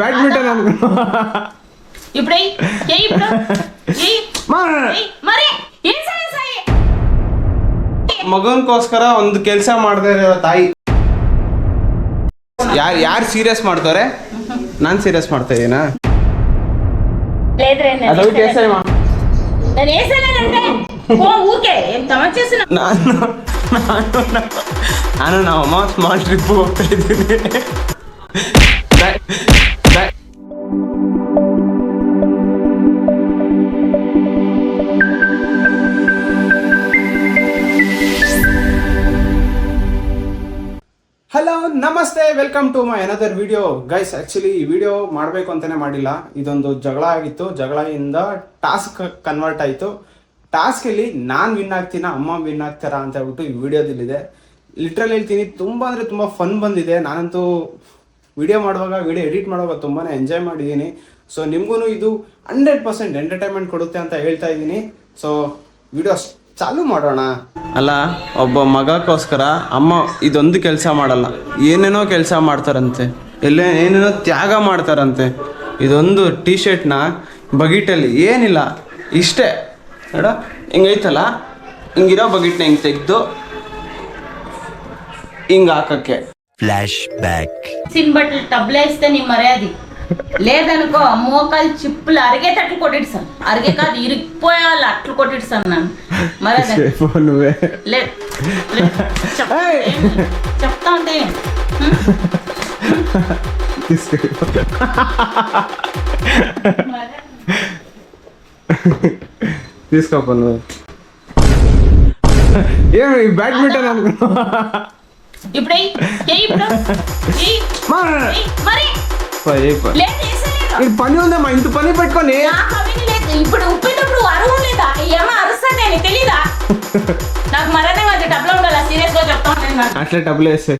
Badminton అనుకున్నా ఇప్పుడు మరి ಮಗನ್ಗೋಸ್ಕರ ಒಂದು ಕೆಲಸ ಮಾಡ್ತಾ ಇರೋ ತಾಯಿ. ಯಾರು ಸೀರಿಯಸ್ ಮಾಡ್ತಾರೆ? ನಾನು ಸೀರಿಯಸ್ ಮಾಡ್ತಾ ಇದೀನಾ? ನಾನು ನಮ್ಮಮ್ಮ ಸ್ಮಾಲ್ ಟ್ರಿಪ್ ಹೋಗ್ತಾ ಇದ್ದೀನಿ. ಹಲೋ ನಮಸ್ತೆ, welcome to my another video. Guys, actually ಈ ವಿಡಿಯೋ ಮಾಡಬೇಕು ಅಂತಲೇ ಮಾಡಿಲ್ಲ. ಇದೊಂದು ಜಗಳ ಆಗಿತ್ತು. ಜಗಳಿಂದ ಟಾಸ್ಕ್ ಕನ್ವರ್ಟ್ ಆಯಿತು. ಟಾಸ್ಕಲ್ಲಿ ನಾನು ವಿನ್ ಆಗ್ತೀನ, ಅಮ್ಮ ವಿನ್ ಆಗ್ತಾರಾ ಅಂತ ಹೇಳ್ಬಿಟ್ಟು ಈ ವಿಡಿಯೋದಲ್ಲಿದೆ. ಲಿಟ್ರಲ್ ಹೇಳ್ತೀನಿ, ತುಂಬ ಅಂದರೆ ತುಂಬ ಫನ್ ಬಂದಿದೆ. ನಾನಂತೂ ವಿಡಿಯೋ ಮಾಡುವಾಗ, ವಿಡಿಯೋ ಎಡಿಟ್ ಮಾಡುವಾಗ ತುಂಬಾ ಎಂಜಾಯ್ ಮಾಡಿದ್ದೀನಿ. ಸೊ ನಿಮಗೂ ಇದು 100% ಎಂಟರ್ಟೈನ್ಮೆಂಟ್ ಕೊಡುತ್ತೆ ಅಂತ ಹೇಳ್ತಾ ಇದ್ದೀನಿ. ಸೊ ವಿಡಿಯೋ ಚಾಲು ಮಾಡೋಣ. ಅಲ್ಲ, ಒಬ್ಬ ಮಗಕ್ಕೋಸ್ಕರ ಅಮ್ಮ ಇದೊಂದು ಕೆಲಸ ಮಾಡಲ್ಲ, ಏನೇನೋ ಕೆಲಸ ಮಾಡ್ತಾರಂತೆ, ಏನೇನೋ ತ್ಯಾಗ ಮಾಡ್ತಾರಂತೆ. ಇದೊಂದು ಟೀ ಶರ್ಟ್ನ ಬಕೆಟಲ್ಲಿ ಏನಿಲ್ಲ, ಇಷ್ಟೇ ನೋಡ, ಹಿಂಗೈತಲ್ಲ, ಹಿಂಗಿರೋ ಬಕೆಟ್ನ ಹಿಂಗೆ ತೆಗೆದು ಹಿಂಗೆ ಹಾಕಕ್ಕೆ. ఫ్లాష్ బ్యాక్ సిన్బట్లు టబ్లే ఇస్తే నీ మర్యాది లేదనుకో, మోకాలు చిప్పులు అరిగేటట్లు కొట్టిస్తాను. అరిగే కాదు, ఇరిగిపోయే వాళ్ళు అట్లు కొట్టిస్తాను నన్ను. మర్యాద చెప్తా ఉంటే తీసుకోపో నువ్వు. ఏమి బ్యాడ్మింటన్ అనుకున్నా? ఇప్పుడు పని ఉందమ్మా, ఇంత పని పెట్టుకొని. ఇప్పుడు ఉప్పేటప్పుడు అరువు లేదా? ఏమో అరుస్తానే తెలీదా? నాకు మరదే మధ్య డబ్బులు ఉండాలి. సీరియస్ గా చెప్తా ఉంటాను. అట్లా డబ్బులు వేస్తే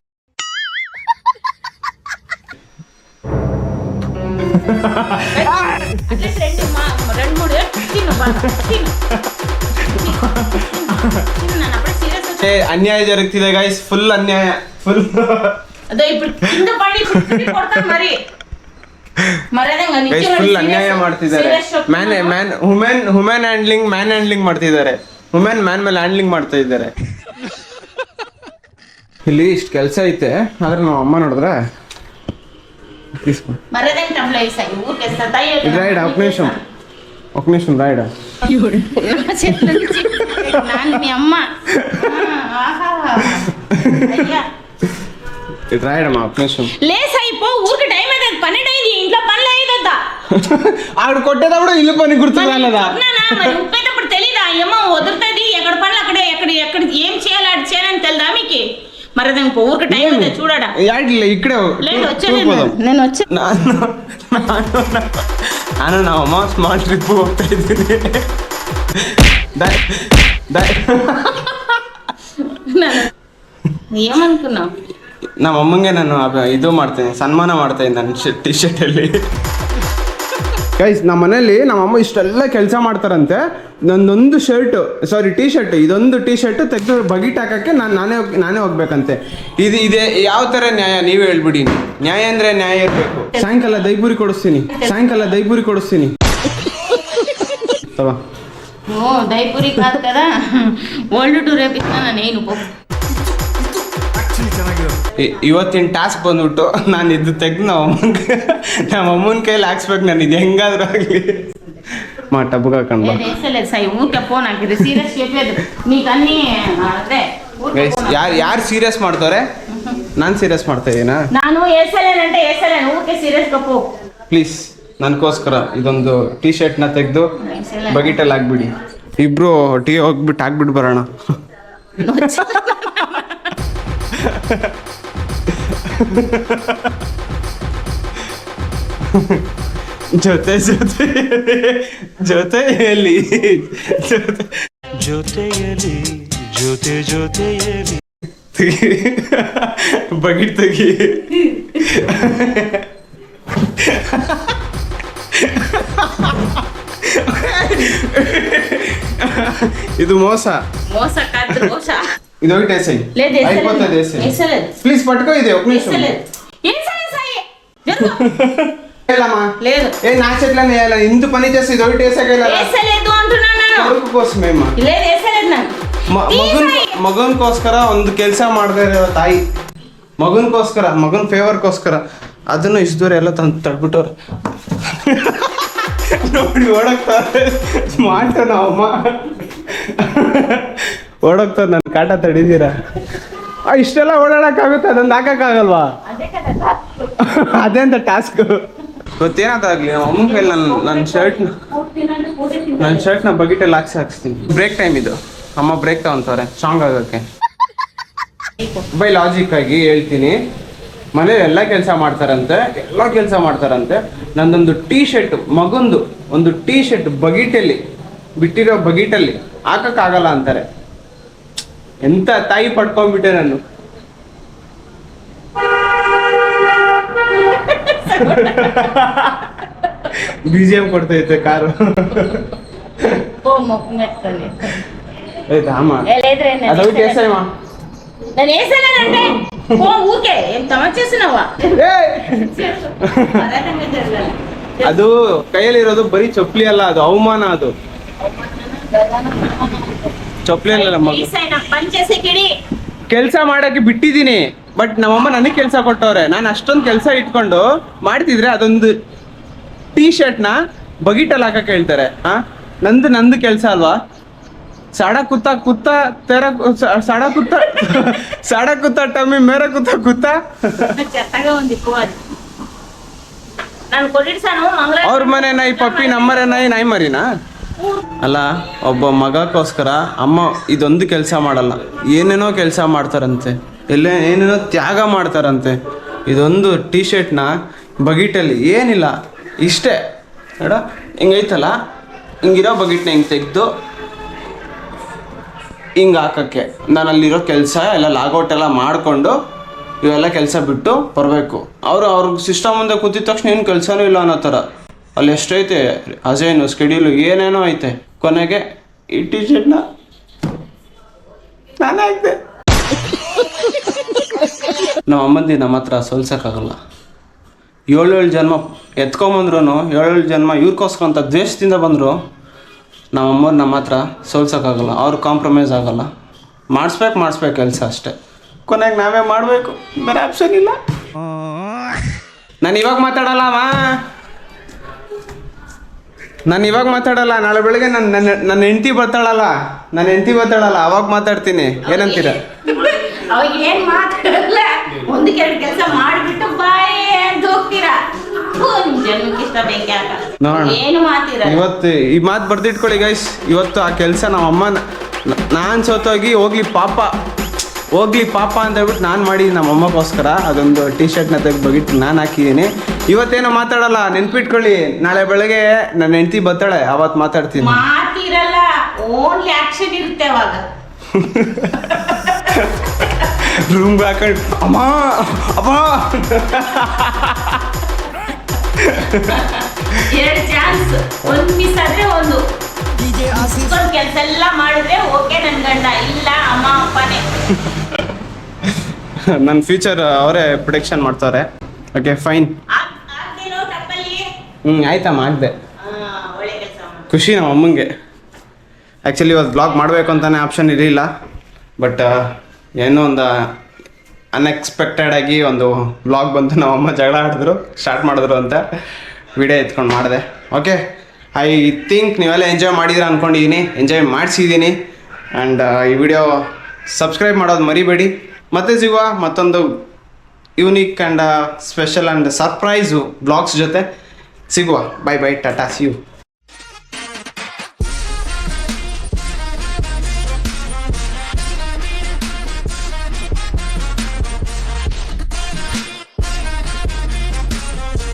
రెండు మూడు అన్యాయ జరుగుతుంది గైస్, ఫుల్ అన్యాయ, ఫుల్. అదే ఇప్పుడు కింద పడి కొడతాను మరి. ಫುಲ್ ಅನ್ಯಾಯ ಮಾಡ್ತಿದ್ದಾರೆ. ವುಮೆನ್ ಹ್ಯಾಂಡ್ಲಿಂಗ್ ಮಾಡ್ತಿದ್ದಾರೆ. ವುಮೆನ್ ಮ್ಯಾನ್ ಮೇಲೆ ಹ್ಯಾಂಡ್ಲಿಂಗ್ ಮಾಡ್ತಾ ಇದ್ದಾರೆ. ಇಲ್ಲಿ ಇಷ್ಟು ಕೆಲಸ ಐತೆ, ಆದ್ರೆ ನಾವು ಅಮ್ಮ ನೋಡಿದ್ರೆ ರಾಯ್ಡ ఒక నిమిషం రాయడ రాయడమ్మా ఒక నిమిషం. లేస్ అయిపో, ఊరికి టైం అయితే 12 అయింది, ఇంట్లో పనులు అయ్యేదద్దా. ఆవిడ కొట్టేటప్పుడు ఇల్లు పని గుర్తు రాలేదా? మరి ఉప్పేటప్పుడు తెలీదా? ఏమో వదులుతుంది, ఎక్కడ పనులు అక్కడే, ఎక్కడ ఏం చేయాలి అది చేయాలని తెలీదా మీకు? మరి ఊరికి టైం అయితే చూడడా. ఇక్కడే నేను వచ్చా. ನಾನು ನಮ್ಮಮ್ಮ ಸ್ಮಾಲ್ ಟ್ರಿಪ್ ಹೋಗ್ತಾ ಇದ್ದೀನಿ. ఏమనుకున్నావు? ನಮ್ಮ ಅಮ್ಮಂಗೆ ನಾನು ಇದು ಮಾಡ್ತೇನೆ, ಸನ್ಮಾನ ಮಾಡ್ತಾ ಇದ್ದೀನಿ ನನ್ನ ಟಿ ಶರ್ಟಲ್ಲಿ. ಗೈಸ್, ನಮ್ಮ ಮನೇಲಿ ನಮ್ಮಮ್ಮ ಇಷ್ಟೆಲ್ಲ ಕೆಲಸ ಮಾಡ್ತಾರಂತೆ. ನಂದೊಂದು ಟೀ ಶರ್ಟ್, ಇದೊಂದು ಟೀ ಶರ್ಟ್ ತೆಗೆದು ಬಕೆಟ್ ಹಾಕಕ್ಕೆ ನಾನೇ ಹೋಗ್ಬೇಕಂತೆ. ಇದೇ ಯಾವ ಥರ ನ್ಯಾಯ? ನೀವೇ ಹೇಳ್ಬಿಡಿ. ನ್ಯಾಯ ಅಂದರೆ ನ್ಯಾಯ ಇರಬೇಕು. ಸಾಯಂಕಾಲ ದೈಪುರಿ ಕೊಡಿಸ್ತೀನಿ. ತವಾ దైపురి కాదు కదా, ఓల్డ్ టూర్ రేపిస్తాను నేను. ಇವತ್ತಿನ ಟಾಸ್ಕ್ ಬಂದ್ಬಿಟ್ಟು ನಾನು ಇದು ತೆಗೆದು ನಮ್ಮ ಅಮ್ಮನ ಕೈಲಿ ಹಾಕ್ಸ್ಬೇಕು. ನಾನು ಇದು ಹೆಂಗಾದ್ರೂ ಆಗಲಿ మా టబ్బుగా కండ. ಯಾರು ಸೀರಿಯಸ್ ಮಾಡ್ತಾರೆ? ನಾನು ಸೀರಿಯಸ್ ಮಾಡ್ತಾ ಇದೀನಾ? ನಾನು ಊಕೆ ಸೀರಿಯಸ್ ಕಪ್ಪು. ಪ್ಲೀಸ್ ನನಗೋಸ್ಕರ ಇದೊಂದು ಟೀ ಶರ್ಟ್ನ ತೆಗೆದು ಬಕೆಟಲ್ಲಿ ಹಾಕ್ಬಿಡಿ. ಇಬ್ರು ಟೀ ಹೋಗ್ಬಿಟ್ಟು ಹಾಕ್ಬಿಟ್ಟು ಬರೋಣ. ಜೊತೆಯಲ್ಲಿ ಬಕೆಟ್ ತೆಗಿ. ಇದು ಮೋಸ. ఇది ఒకటి వేసాయి, అయిపోతుంది. వేసాయి ప్లీజ్, పట్టుకో. ఇది ఒక నిమిషం. ఇల్లమ్మా లేదు ఏ నా చెట్లనే వేయాలి ఇందు పని చేసి ఇది ఒకటి వేసాక వేసలేదు అంటున్నాను ನಾನು కొడుకు కోసమేಮ್ಮ లేదు వేసలేదు ನಾನು ಮಗನ್ಗೋಸ್ಕರ ಒಂದು ಕೆಲಸ ಮಾಡದೇ ಇರೋ ತಾಯಿ ಮಗನ್ಗೋಸ್ಕರ ಮಗನ್ ಫೇವರ್ಗೋಸ್ಕರ ಅದನ್ನು ಇಷ್ಟು ದೂರ ಎಲ್ಲ ತಂದು ತಡ್ಬಿಟ್ಟವ್ರೆ ನೋಡಿ ಓಡೋಗ್ತಾರೆ ಸ್ಮಾರ್ಟ್ ನಾವಮ್ಮ ಓಡೋಗ್ತಾರೆ ನನ್ನ ಕಾಟ ತಡಿದೀರ ಇಷ್ಟೆಲ್ಲ ಓಡಾಡಕ್ಕಾಗುತ್ತೆ ಅದೊಂದು ಹಾಕಕ್ಕಾಗಲ್ವಾ ಅದೇ ಅಂತ ಟಾಸ್ಕ್ ಗೊತ್ತೇನಾದಾಗ್ಲಿ ನಮ್ಮ ಅಮ್ಮನ ಕೈಲಿ ನನ್ನ ಶರ್ಟ್ನ ಬಕೆಟಲ್ಲಿ ಹಾಕ್ಸ್ತೀನಿ ಬ್ರೇಕ್ ಟೈಮ್ ಇದು ಅಮ್ಮ ಬ್ರೇಕ್ ತಗೊಂತಾರೆ ಸ್ಟ್ರಾಂಗ್ ಆಗೋಕ್ಕೆ ಬೈ ಲಾಜಿಕ್ ಆಗಿ ಹೇಳ್ತೀನಿ ಮನೇಲಿ ಎಲ್ಲ ಕೆಲಸ ಮಾಡ್ತಾರಂತೆ ನಂದೊಂದು ಟೀ ಶರ್ಟ್ ಮಗೊಂದು ಒಂದು ಟೀ ಶರ್ಟ್ ಬಕೆಟಲ್ಲಿ ಬಿಟ್ಟಿರೋ ಬಕೆಟಲ್ಲಿ ಹಾಕಕ್ಕಾಗಲ್ಲ ಅಂತಾರೆ ಎಂತ ತಾಯಿ ಪಡ್ಕೊಂಡ್ಬಿಟ್ಟೆ ನಾನು BGM ಕೊಡ್ತೈತೆ ಕಾರು ఆయితా అమ్మా అదొక చేసాయమ్మా నేను వేసానంటే పో ఊకే ఏం తమాషా చేస్తున్నావా ಅದು ಕೈಯಲ್ಲಿರೋದು ಬರೀ ಚಪ್ಪಲಿ ಅಲ್ಲ ಅದು ಅವಮಾನ ಅದು ಚಪ್ಪಲಿ ಅಲ್ಲ ಕೆಲಸ ಮಾಡಕ್ಕೆ ಬಿಟ್ಟಿದ್ದೀನಿ ಬಟ್ ನಮ್ಮಮ್ಮ ನನಗೆ ಕೆಲಸ ಕೊಟ್ಟವ್ರೆ ನಾನು ಅಷ್ಟೊಂದು ಕೆಲಸ ಇಟ್ಕೊಂಡು ಮಾಡ್ತಿದ್ರೆ ಅದೊಂದು ಟೀ ಶರ್ಟ್ನ ಬಗಿಟಲ್ಲಿ ಹಾಕಕ್ಕೆ ಹೇಳ್ತಾರೆ ನಂದು ಕೆಲಸ ಅಲ್ವಾ साड़ा कुत्ता कुत्ता तेरा साड़ा कुत्ता टम्मी मेरा कुत्ता कुत्ता ಅವ್ರ ಮನೆ ನಾಯಿ ಪಪ್ಪಿ ನಮ್ಮನೆ ನಾಯಿ ಮರಿನಾ ಅಲ್ಲ ಒಬ್ಬ ಮಗಕ್ಕೋಸ್ಕರ ಅಮ್ಮ ಇದೊಂದು ಕೆಲಸ ಮಾಡಲ್ಲ ಏನೇನೋ ಕೆಲಸ ಮಾಡ್ತಾರಂತೆ ಏನೇನೋ ತ್ಯಾಗ ಮಾಡ್ತಾರಂತೆ ಇದೊಂದು ಟೀ ಶರ್ಟ್ನ ಬಗಿಟಲ್ಲಿ ಏನಿಲ್ಲ ಇಷ್ಟೇ ನೋಡ ಹಿಂಗೈತಲ್ಲ ಹಿಂಗಿರೋ ಬಗಿಟ್ನ ಹಿಂಗೆ ತೆಗೆದು ಹಿಂಗೆ ಹಾಕೋಕ್ಕೆ ನಾನು ಅಲ್ಲಿರೋ ಕೆಲಸ ಎಲ್ಲ ಲಾಗೌಟ್ ಎಲ್ಲ ಮಾಡಿಕೊಂಡು ಇವೆಲ್ಲ ಕೆಲಸ ಬಿಟ್ಟು ಬರಬೇಕು ಅವ್ರಿಗೆ ಸಿಸ್ಟಮ್ ಮುಂದೆ ಕೂತಿದ ತಕ್ಷಣ ಏನು ಕೆಲಸನೂ ಇಲ್ಲ ಅನ್ನೋ ಥರ ಅಲ್ಲಿ ಎಷ್ಟೈತೆ ಅಜೇನು ಸ್ಕೆಡ್ಯೂಲು ಏನೇನೋ ಐತೆ ಕೊನೆಗೆ ಈ ಟಿ ಶರ್ಟ್ನ ನಾನೇ ಹಾಕ್ದೆ ನಮ್ಮ ಅಮ್ಮಂದಿ ನಮ್ಮ ಹತ್ರ ಸೋಲ್ಸೋಕ್ಕಾಗಲ್ಲ 7 ಜನ್ಮ ಎತ್ಕೊಂಬಂದ್ರು 7 ಜನ್ಮ ಇವ್ರಿಗೋಸ್ಕರ ಅಂತ ದ್ವೇಷದಿಂದ ಬಂದರು ನಮ್ಮಮ್ಮವ್ರು ನಮ್ಮ ಹತ್ರ ಸೋಲ್ಸೋಕ್ಕಾಗಲ್ಲ ಅವ್ರು ಕಾಂಪ್ರಮೈಸ್ ಆಗಲ್ಲ ಮಾಡಿಸ್ಬೇಕು ಕೆಲಸ ಅಷ್ಟೇ ಕೊನೆಗೆ ನಾವೇ ಮಾಡಬೇಕು ಬೇರೆ ಆಪ್ಷನ್ ಇಲ್ಲ ನಾನು ಇವಾಗ ಮಾತಾಡಲ್ಲ ನಾಳೆ ಬೆಳಗ್ಗೆ ನನ್ನ ಹೆಂಡತಿ ಬರ್ತಾಳಲ್ಲ ಅವಾಗ ಮಾತಾಡ್ತೀನಿ ಏನಂತೀರ ಅವಾಗ ಏನು ಮಾತಾಡಲ್ಲ ಒಂದು ಕೆಲಸ ಮಾಡಿಬಿಟ್ಟು ಬಾಯಿ ಅಂತ ಹೋಗ್ತೀರಾ ಇವತ್ತು ಈ ಮಾತು ಬರ್ದಿಟ್ಕೊಳ್ಳಿ ಗೈಸ್ ಇವತ್ತು ಆ ಕೆಲಸ ನಮ್ಮಮ್ಮ ನಾನು ಸೋತೋಗಿ ಹೋಗ್ಲಿ ಪಾಪ ಅಂತ ಹೇಳ್ಬಿಟ್ಟು ನಾನು ಮಾಡಿ ನಮ್ಮಮ್ಮಗೋಸ್ಕರ ಅದೊಂದು ಟೀ ಶರ್ಟ್ನ ತೆಗೆದು ಬಗಿಟ್ಟು ನಾನು ಹಾಕಿದ್ದೀನಿ ಇವತ್ತೇನೋ ಮಾತಾಡಲ್ಲ ನೆನ್ಪಿಟ್ಕೊಳ್ಳಿ ನಾಳೆ ಬೆಳಗ್ಗೆ ನನ್ನ ಹೆಂಡತಿ ಬರ್ತಾಳೆ ಅವತ್ತು ಮಾತಾಡ್ತೀನಿ ಮಾತಿರಲ್ಲ ಓನ್ಲಿ ಆಕ್ಷನ್ ಇರುತ್ತೆ ಅವಾಗ ರೂಮ್ ಹಾಕೊಂಡು ಅಮ್ಮ ಎರಡು ಚಾನ್ಸ್ ಒಂದು ಮಿಸ್ ಆದ್ರೆ ಒಂದು ಕೆಲಸ ಎಲ್ಲ ಮಾಡಿದ್ರೆ ಓಕೆ ನನ್ ಗಂಡ ಇಲ್ಲ ಅಮ್ಮ ಅಪ್ಪನೇ ನನ್ನ ಫ್ಯೂಚರ್ ಅವರೇ ಪ್ರೊಡಕ್ಷನ್ ಮಾಡ್ತಾರೆ ಓಕೆ ಫೈನ್ ಆಯ್ತಮ್ಮ ಆಗದೆ ಖುಷಿ ನಮ್ಮ ಅಮ್ಮಂಗೆ ಆ್ಯಕ್ಚುಲಿ ಇವತ್ತು ಬ್ಲಾಗ್ ಮಾಡಬೇಕು ಅಂತಾನೆ ಆಪ್ಷನ್ ಇರಲಿಲ್ಲ ಬಟ್ ಏನೋ ಒಂದು ಅನ್ಎಕ್ಸ್ಪೆಕ್ಟೆಡ್ ಆಗಿ ಒಂದು ಬ್ಲಾಗ್ ಬಂತು ನಮ್ಮಮ್ಮ ಜಗಳ ಸ್ಟಾರ್ಟ್ ಮಾಡಿದ್ರು ಅಂತ ವಿಡಿಯೋ ಎತ್ಕೊಂಡು ಮಾಡಿದೆ ಓಕೆ ಐ ಥಿಂಕ್ ನೀವೆಲ್ಲ ಎಂಜಾಯ್ ಮಾಡಿದ್ದೀರಾ ಅಂದ್ಕೊಂಡಿದ್ದೀನಿ ಎಂಜಾಯ್ ಮಾಡಿಸಿದ್ದೀನಿ ಆ್ಯಂಡ್ ಈ ವಿಡಿಯೋ ಸಬ್ಸ್ಕ್ರೈಬ್ ಮಾಡೋದು ಮರಿಬೇಡಿ ಮತ್ತೆ ಸಿಗುವ ಮತ್ತೊಂದು unique and special and surprise blogs ಜೊತೆ ಸಿಗುವ ಬೈ ಟಾಟಾ ಸಿ ಯು